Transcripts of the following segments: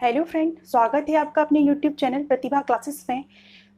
Hello friend, स्वागत है आपका अपने यूट्यूब चैनल प्रतिभा क्लासेस में।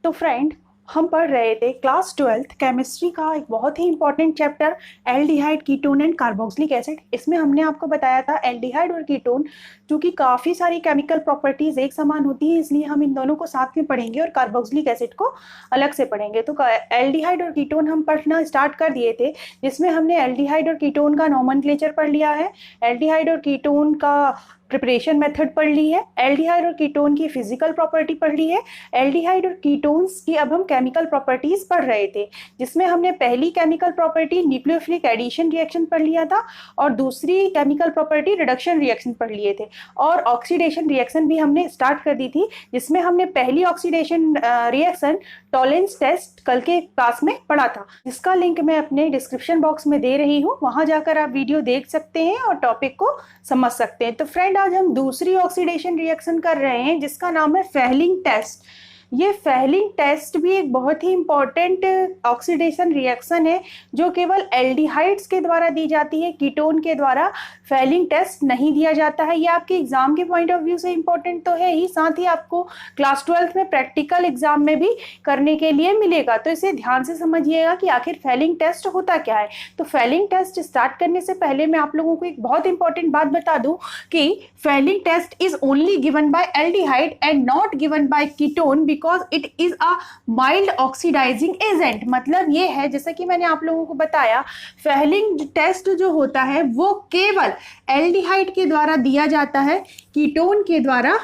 तो फ्रेंड, हम पढ़ रहे थे क्लास 12th केमिस्ट्री का एक बहुत ही important chapter aldehyde, ketone and carboxylic acid. इसमें हमने आपको बताया था एल्डिहाइड और कीटोन, क्योंकि काफ़ी सारी केमिकल प्रॉपर्टीज एक समान होती हैं, इसलिए हम इन दोनों को साथ में पढ़ेंगे और कार्बोक्सिलिक एसिड को अलग से पढ़ेंगे। तो एल्डिहाइड और कीटोन हम पढ़ना स्टार्ट कर दिए थे, जिसमें हमने एल्डिहाइड और कीटोन का नॉमेनक्लेचर पढ़ लिया है, एल्डिहाइड और कीटोन का प्रिपरेशन मेथड पढ़ ली है, एल्डिहाइड और कीटोन की फिजिकल प्रॉपर्टी पढ़ ली है, एल्डिहाइड और कीटोन्स की अब हम केमिकल प्रॉपर्टीज पढ़ रहे थे, जिसमें हमने पहली chemical property nucleophilic addition reaction पढ़ लिया था और दूसरी केमिकल प्रॉपर्टी रिडक्शन रिएक्शन पढ़ लिए थे, और ऑक्सीडेशन रिएक्शन भी हमने स्टार्ट कर दी थी, जिसमें हमने पहली ऑक्सीडेशन रिएक्शन टॉलेंस टेस्ट कल के क्लास में पढ़ा था, जिसका लिंक मैं अपने डिस्क्रिप्शन बॉक्स में दे रही हूँ। वहां जाकर आप वीडियो देख सकते हैं और टॉपिक को समझ सकते हैं। तो फ्रेंड, आज हम दूसरी ऑक्सीडेशन रिएक्शन कर रहे हैं, जिसका नाम है फेहलिंग टेस्ट। ये फेहलिंग टेस्ट भी एक बहुत ही इंपॉर्टेंट ऑक्सीडेशन रिएक्शन है, जो केवल एल्डिहाइड्स के द्वारा दी जाती है, कीटोन के द्वारा फेहलिंग टेस्ट नहीं दिया जाता है। ये आपके एग्जाम के पॉइंट ऑफ व्यू से इंपॉर्टेंट तो है ही, साथ ही आपको क्लास 12th में प्रैक्टिकल एग्जाम में भी करने के लिए मिलेगा। तो इसे ध्यान से समझिएगा कि आखिर फेहलिंग टेस्ट होता क्या है। तो फेहलिंग टेस्ट स्टार्ट करने से पहले मैं आप लोगों को एक बहुत इंपॉर्टेंट बात बता दूं कि Fehling test is only given by aldehyde and not given by ketone, because it is a mild oxidizing agent. मतलब ये है, जैसा कि मैंने आप लोगों को बताया, फेहलिंग टेस्ट जो होता है वो केवल एल्डिहाइड के द्वारा दिया जाता है, कीटोन के द्वारा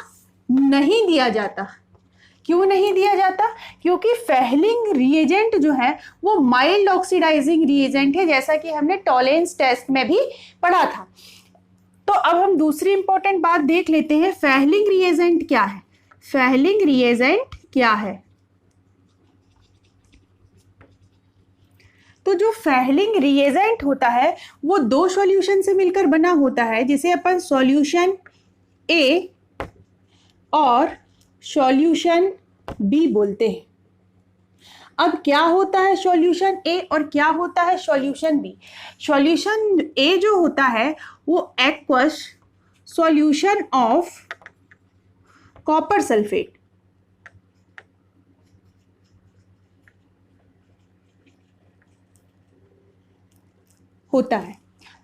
नहीं दिया जाता। क्यों नहीं दिया जाता? क्योंकि फेहलिंग रिएजेंट जो है वो माइल्ड ऑक्सीडाइजिंग रिएजेंट है, जैसा कि हमने टॉलेंस टेस्ट में भी पढ़ा था। तो अब हम दूसरी इंपॉर्टेंट बात देख लेते हैं, फेहलिंग रिएजेंट क्या है। फेहलिंग रिएजेंट क्या है? तो जो फेहलिंग रिएजेंट होता है वो दो सॉल्यूशन से मिलकर बना होता है, जिसे अपन सॉल्यूशन ए और सॉल्यूशन बी बोलते हैं। अब क्या होता है सॉल्यूशन ए और क्या होता है सॉल्यूशन बी? सॉल्यूशन ए जो होता है वो aqueous solution of copper sulphate, होता है।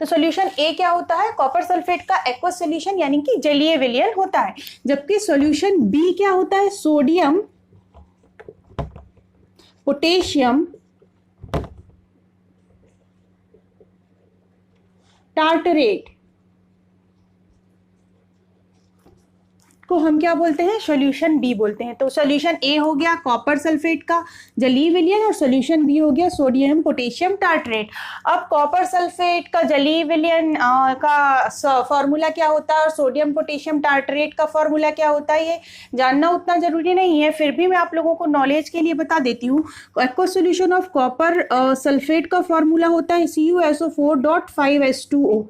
तो सॉल्यूशन ए क्या होता है? कॉपर सल्फेट का एक्वस सॉल्यूशन, यानी कि जलीय विलयन होता है। जबकि सॉल्यूशन बी क्या होता है? सोडियम पोटेशियम टार्टरेट को हम क्या बोलते हैं? सॉल्यूशन बी बोलते हैं। तो सॉल्यूशन ए हो गया कॉपर सल्फेट का जलीय विलयन और सॉल्यूशन बी हो गया सोडियम पोटेशियम टार्टरेट। अब कॉपर सल्फेट का जलीय विलयन का फॉर्मूला क्या होता है और सोडियम पोटेशियम टार्टरेट का फॉर्मूला क्या होता है, ये जानना उतना जरूरी नहीं है, फिर भी मैं आप लोगों को नॉलेज के लिए बता देती हूँ। Aqueous solution of copper sulphate का फॉर्मूला होता है CuSO4.5H2O।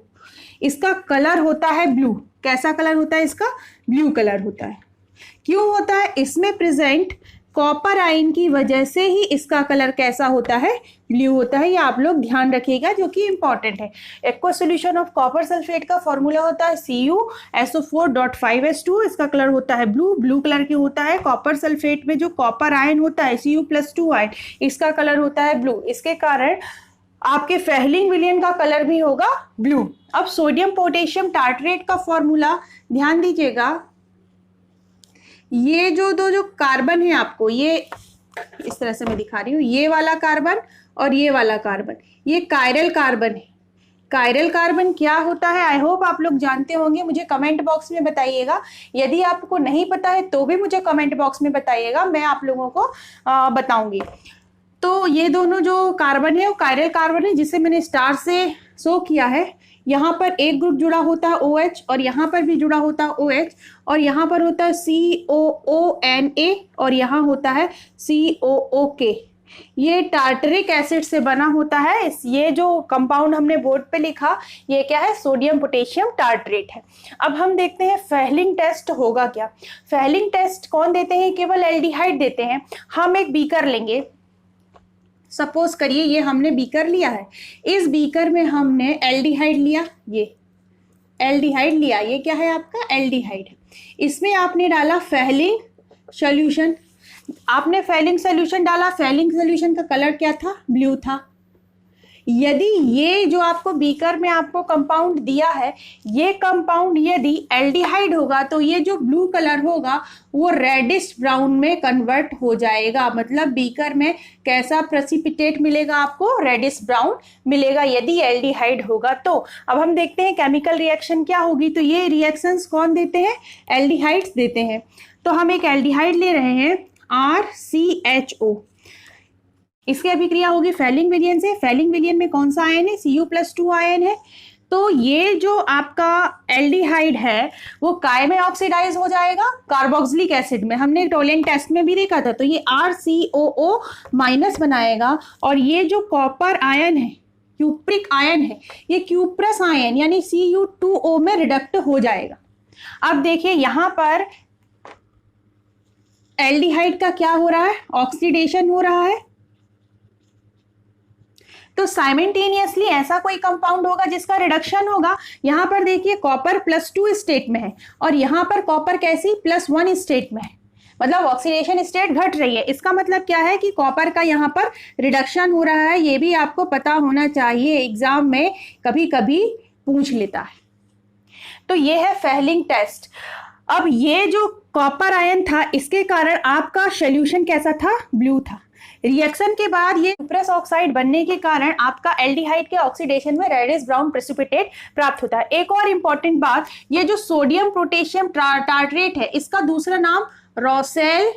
इसका कलर होता है ब्लू। कैसा कलर होता है इसका? ब्लू कलर होता है। क्यों होता है? इसमें प्रेजेंट कॉपर आयन की वजह से ही इसका कलर कैसा होता है? ब्लू होता है। ये आप लोग ध्यान रखिएगा, जो कि इंपॉर्टेंट है। Aqueous solution of copper sulphate का फॉर्मूला होता है CuSO4.5H2। इसका कलर होता है ब्लू। ब्लू कलर क्यों होता है? कॉपर सल्फेट में जो कॉपर आयन होता है Cu+2 आयन, इसका कलर होता है ब्लू। इसके कारण आपके फेहलिंग विलयन का कलर भी होगा ब्लू। अब सोडियम पोटेशियम टार्टरेट का फॉर्मूला ध्यान दीजिएगा। ये जो कार्बन है, आपको ये इस तरह से मैं दिखा रही हूँ, ये वाला कार्बन और ये वाला कार्बन, ये कायरल कार्बन है। कायरल कार्बन क्या होता है? आई होप आप लोग जानते होंगे, मुझे कमेंट बॉक्स में बताइएगा। यदि आपको नहीं पता है तो भी मुझे कमेंट बॉक्स में बताइएगा, मैं आप लोगों को बताऊंगी। तो ये दोनों जो कार्बन है वो कायरल कार्बन है, जिसे मैंने स्टार से शो किया है। यहाँ पर एक ग्रुप जुड़ा होता है OH और यहाँ पर भी जुड़ा होता है OH, और यहाँ पर होता है COONA और यहाँ होता है COOK। ये टार्टरिक एसिड से बना होता है। ये जो कंपाउंड हमने बोर्ड पे लिखा, ये क्या है? सोडियम पोटेशियम टार्टरेट है। अब हम देखते हैं फेहलिंग टेस्ट होगा क्या। फेहलिंग टेस्ट कौन देते हैं? केवल एल्डिहाइड देते हैं। हम एक बीकर लेंगे, सपोज करिए ये हमने बीकर लिया है, इस बीकर में हमने एल्डिहाइड लिया, ये एल्डिहाइड लिया, ये क्या है आपका? एल्डिहाइड। इसमें आपने डाला फेलिंग सॉल्यूशन, आपने फेलिंग सॉल्यूशन डाला, फेलिंग सॉल्यूशन का कलर क्या था? ब्लू था। यदि ये जो आपको बीकर में आपको कंपाउंड दिया है, ये कंपाउंड यदि एल्डिहाइड होगा तो ये जो ब्लू कलर होगा वो रेडिश ब्राउन में कन्वर्ट हो जाएगा। मतलब बीकर में कैसा प्रेसिपिटेट मिलेगा आपको? रेडिश ब्राउन मिलेगा यदि एल्डिहाइड होगा तो। अब हम देखते हैं केमिकल रिएक्शन क्या होगी। तो ये रिएक्शंस कौन देते हैं? एल्डिहाइड्स देते हैं। तो हम एक एल्डिहाइड ले रहे हैं RCHO, इसकी अभिक्रिया होगी फेलिंग विलयन से। फेलिंग विलयन में कौन सा आयन है? Cu+2 आयन है। तो ये जो आपका एल्डिहाइड है वो काय में ऑक्सीडाइज हो जाएगा? कार्बोक्सिलिक एसिड में। हमने टोलेंट टेस्ट में भी देखा था। तो ये RCOO- बनाएगा और ये जो कॉपर आयन है, क्यूप्रिक आयन है, ये क्यूप्रस आयन यानी Cu2O में रिडक्ट हो जाएगा। अब देखिए यहां पर एल्डिहाइड का क्या हो रहा है? ऑक्सीडेशन हो रहा है। तो साइमल्टेनियसली ऐसा कोई कंपाउंड होगा जिसका रिडक्शन होगा। यहां पर देखिए कॉपर +2 स्टेट में है और यहां पर कॉपर कैसी? +1 स्टेट में है। मतलब ऑक्सीडेशन स्टेट घट रही है। इसका मतलब क्या है कि कॉपर का यहां पर रिडक्शन हो रहा है। ये भी आपको पता होना चाहिए, एग्जाम में कभी कभी पूछ लेता है। तो ये है फेलिंग टेस्ट। अब ये जो कॉपर आयन था इसके कारण आपका सॉल्यूशन कैसा था? ब्लू था। रिएक्शन के बाद ये क्यूप्रस ऑक्साइड बनने के कारण आपका एल्डिहाइड के ऑक्सीडेशन में रेडिश ब्राउन प्रेसिपिटेट प्राप्त होता है। एक और इंपॉर्टेंट बात, ये जो सोडियम पोटेशियम टार्ट्रेट है इसका दूसरा नाम रोसेल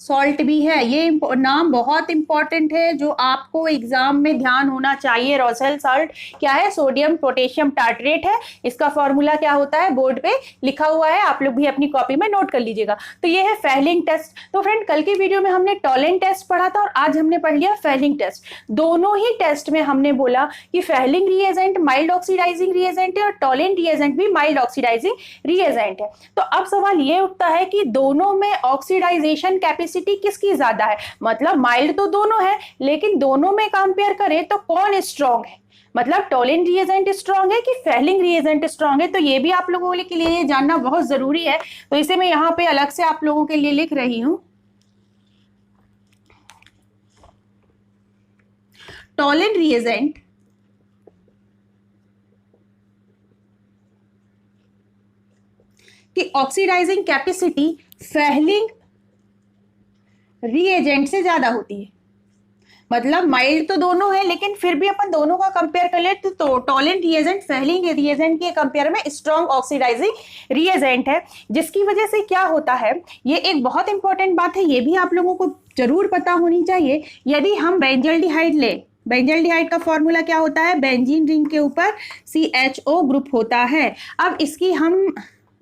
सॉल्ट भी है। ये नाम बहुत इंपॉर्टेंट है जो आपको एग्जाम में ध्यान होना चाहिए। रोसेल सॉल्ट क्या है? सोडियम पोटेशियम टार्ट्रेट है। इसका फॉर्मूला क्या होता है? बोर्ड पे लिखा हुआ है, आप लोग भी अपनी कॉपी में नोट कर लीजिएगा। तो ये है फेलिंग टेस्ट। तो फ्रेंड कल की वीडियो में हमने टोलेंट टेस्ट पढ़ा था और आज हमने पढ़ लिया फेलिंग टेस्ट। दोनों ही टेस्ट में हमने बोला कि Fehling reagent mild oxidizing reagent है और टोलेंट रिएजेंट भी माइल्ड ऑक्सीडाइजिंग रिएजेंट है। तो अब सवाल ये उठता है कि दोनों में ऑक्सीडाइजेशन कैपेसिटी किसकी ज्यादा है? मतलब माइल्ड तो दोनों है लेकिन दोनों में कंपेयर करें तो कौन स्ट्रॉन्ग है? मतलब टोलेंट रिएजेंट स्ट्रॉन्ग है कि फेलिंग रिएजेंट स्ट्रॉन्ग है? तो ये भी आप लोगों के लिए जानना बहुत जरूरी है। तो इसे मैं यहां पे अलग से आप लोगों के लिए लिख रही हूं। टोलेंट रिएजेंट की ऑक्सीडाइजिंग कैपेसिटी फेलिंग रिएजेंट से ज्यादा होती है। मतलब माइल्ड तो दोनों है लेकिन फिर भी अपन दोनों का कंपेयर कर ले तो टोलेंट रिएजेंट फेलिंग रिएजेंट के कंपेयर में स्ट्रॉन्ग ऑक्सीडाइजिंग रिएजेंट है। जिसकी वजह से क्या होता है, ये एक बहुत इंपॉर्टेंट बात है, ये भी आप लोगों को जरूर पता होनी चाहिए। यदि हम बेंजल्डिहाइड ले, बेंजल्डिहाइड का फॉर्मूला क्या होता है? बेंजीन रिंग के ऊपर CHO ग्रुप होता है। अब इसकी हम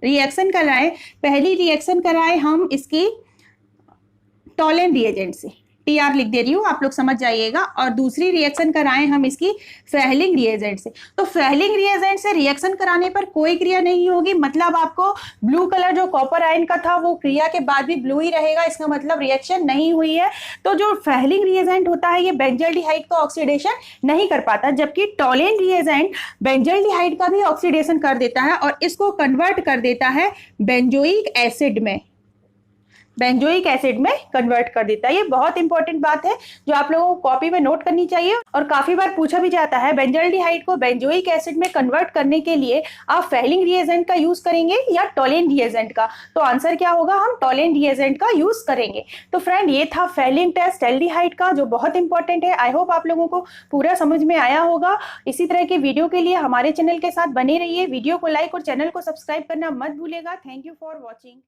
रिएक्शन कराएं, पहली रिएक्शन कराएं हम इसकी टोलेंट रिएजेंट से, TR लिख दे रही हूं, आप लोग समझ जाइएगा। और दूसरी रिएक्शन कराएं हम इसकी फेलिंग रिएजेंट से। तो फेलिंग रिएजेंट से रिएक्शन कराने पर कोई क्रिया नहीं होगी। मतलब आपको ब्लू कलर जो कॉपर आयन का था वो क्रिया के बाद भी ब्लू ही रहेगा, इसका मतलब रिएक्शन नहीं हुई है। तो जो फेलिंग रिएजेंट होता है ये बेंजल्डिहाइड का ऑक्सीडेशन नहीं कर पाता, जबकि टोलेंट रिएजेंट बेंजल्डिहाइड का भी ऑक्सीडेशन कर देता है और इसको कन्वर्ट कर देता है बेंजोइक एसिड में, बेंजोइक एसिड में कन्वर्ट कर देता है। ये बहुत इंपॉर्टेंट बात है जो आप लोगों को कॉपी में नोट करनी चाहिए। और काफी बार पूछा भी जाता है बेंजल्डिहाइड को बेंजोइक एसिड में कन्वर्ट करने के लिए आप फेलिंग रिएजेंट का यूज करेंगे या टोलेंट रिएजेंट का? तो आंसर क्या होगा? हम टोलेंट रिएजेंट का यूज करेंगे। तो फ्रेंड ये था फेलिंग टेस्ट एल्डिहाइड का जो बहुत इंपॉर्टेंट है। आई होप आप लोगों को पूरा समझ में आया होगा। इसी तरह के वीडियो के लिए हमारे चैनल के साथ बने रहिए। वीडियो को लाइक और चैनल को सब्सक्राइब करना मत भूलिएगा। Thank you for watching.